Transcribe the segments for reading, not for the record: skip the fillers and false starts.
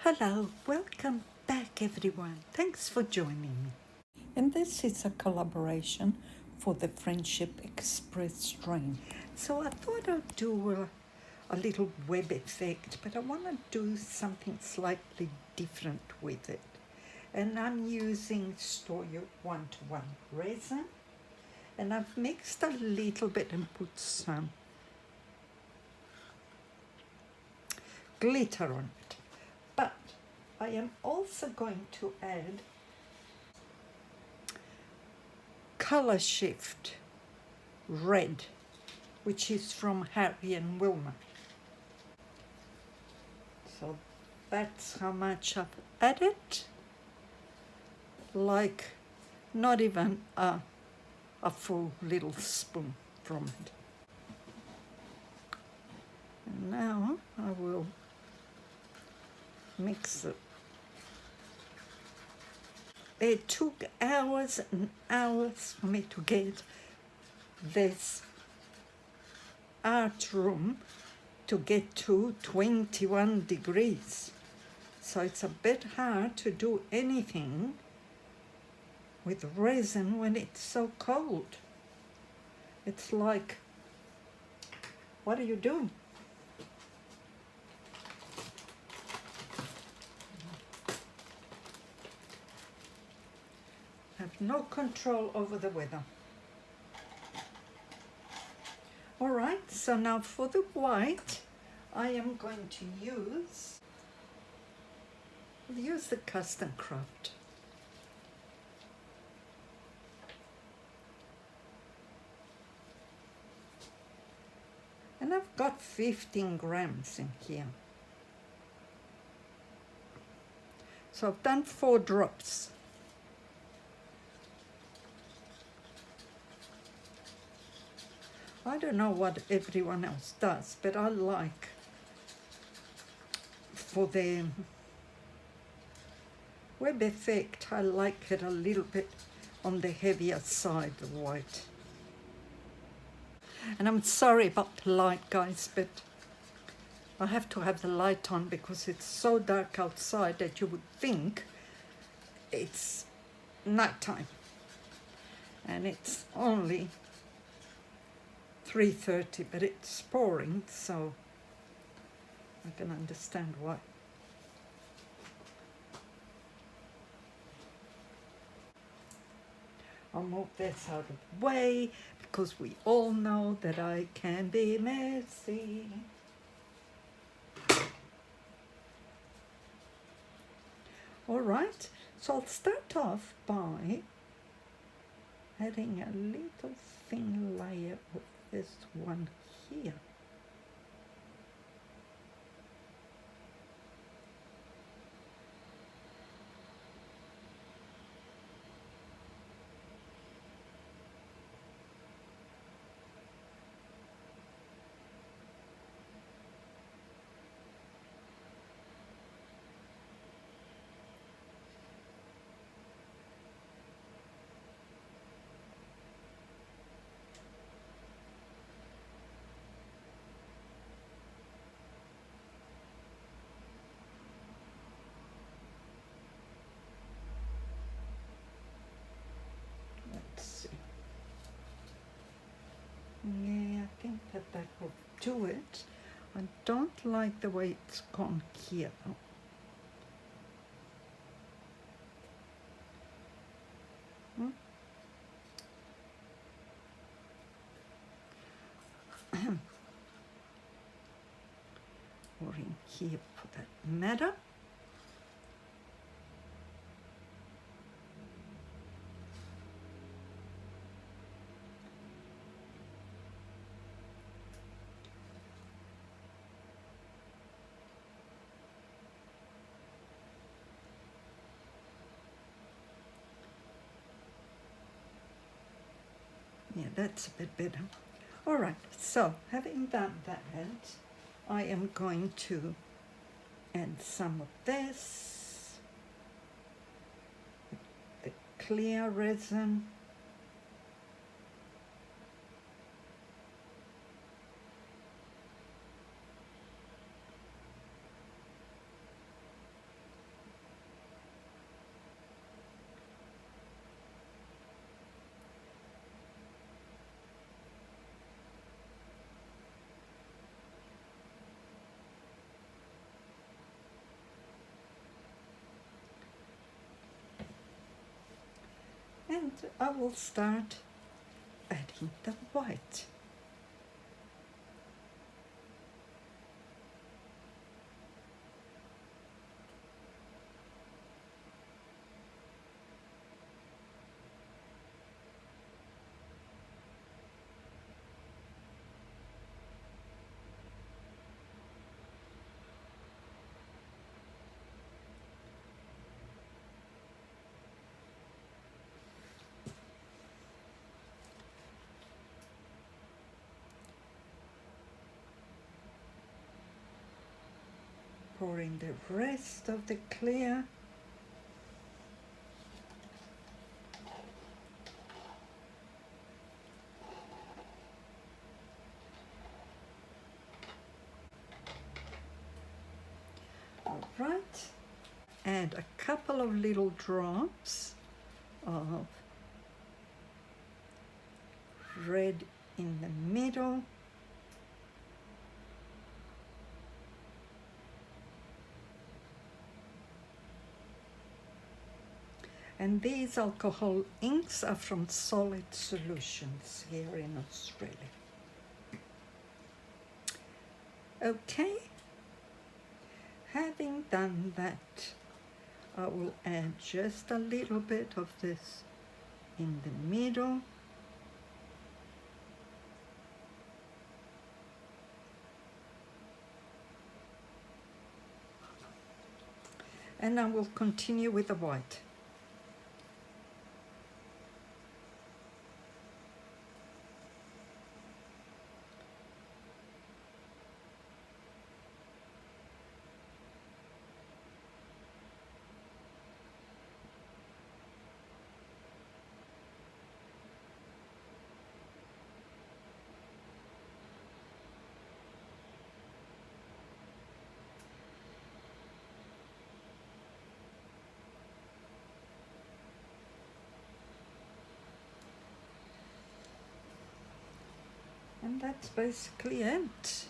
Hello, welcome back everyone. Thanks for joining me. And this is a collaboration for the Friendship Express strain. So I thought I'd do a little web effect, but I want to do something slightly different with it. And I'm using Istoyo 1:1 resin. And I've mixed a little bit and put some glitter on it. But I am also going to add color shift red, which is from Harry and Wilma. So that's how much I've added. Like not even a full little spoon from it. And now I will mix it. It took hours and hours for me to get this art room to get to 21 degrees. So it's a bit hard to do anything with resin when it's so cold. It's like, what are you doing? I have no control over the weather. All right, so now for the white, I am going to use the custom craft. And I've got 15 grams in here. So I've done 4 drops. I don't know what everyone else does, but I like, for the web effect, I like it a little bit on the heavier side, the white. And I'm sorry about the light, guys, but I have to have the light on because it's so dark outside that you would think it's nighttime. And it's only 3:30, but it's pouring, so I can understand why. I'll move this out of the way because we all know that I can be messy. All right, so I'll start off by adding a little thin layer of this one here. Yeah, I think that will do it. I don't like the way it's gone here. Or in here for that matter. Yeah, that's a bit better. All right, so having done that, I am going to add some of this, the clear resin. And I will start adding the white. Pouring the rest of the clear. All right. And a couple of little drops of red in the middle. And these alcohol inks are from Solid Solutions here in Australia. Okay, having done that, I will add just a little bit of this in the middle. And I will continue with the white. And that's basically it.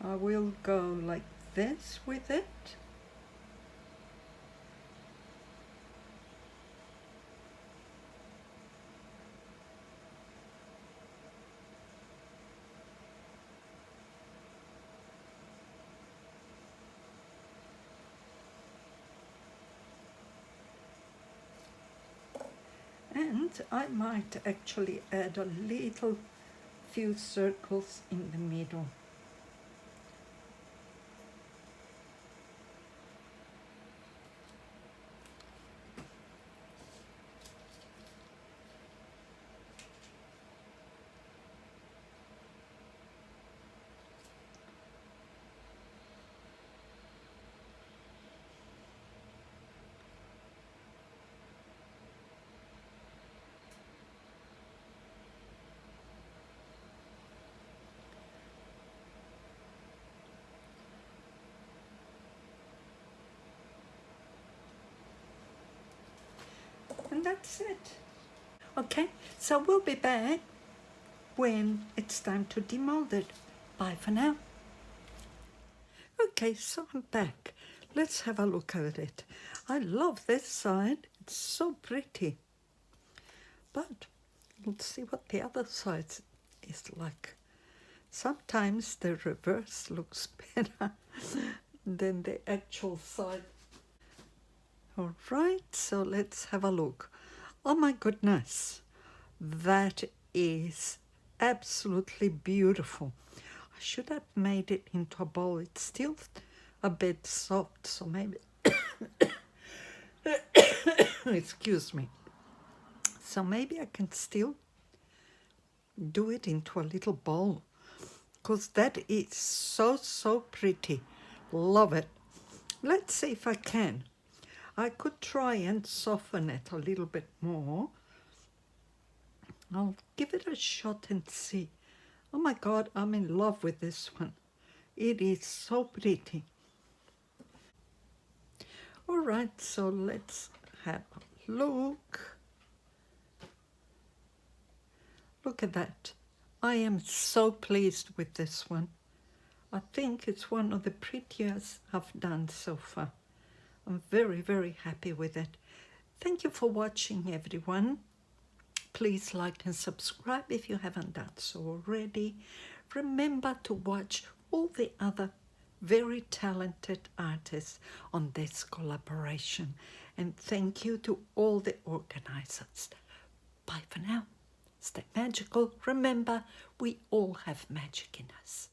I will go like this with it. And I might actually add a little few circles in the middle. And that's it. Okay, so we'll be back when it's time to demold it. Bye for now. Okay, so I'm back. Let's have a look at it. I love this side. It's so pretty. But let's see what the other side is like. Sometimes the reverse looks better than the actual side. All right, so let's have a look. Oh my goodness, that is absolutely beautiful. I should have made it into a bowl. It's still a bit soft, so maybe, excuse me. So maybe I can still do it into a little bowl, because that is so pretty. Love it. Let's see if I can. I could try and soften it a little bit more. I'll give it a shot and see. Oh my God, I'm in love with this one. It is so pretty. All right, so let's have a look. Look at that. I am so pleased with this one. I think it's one of the prettiest I've done so far. I'm very, very happy with it. Thank you for watching, everyone. Please like and subscribe if you haven't done so already. Remember to watch all the other very talented artists on this collaboration. And thank you to all the organizers. Bye for now. Stay magical. Remember, we all have magic in us.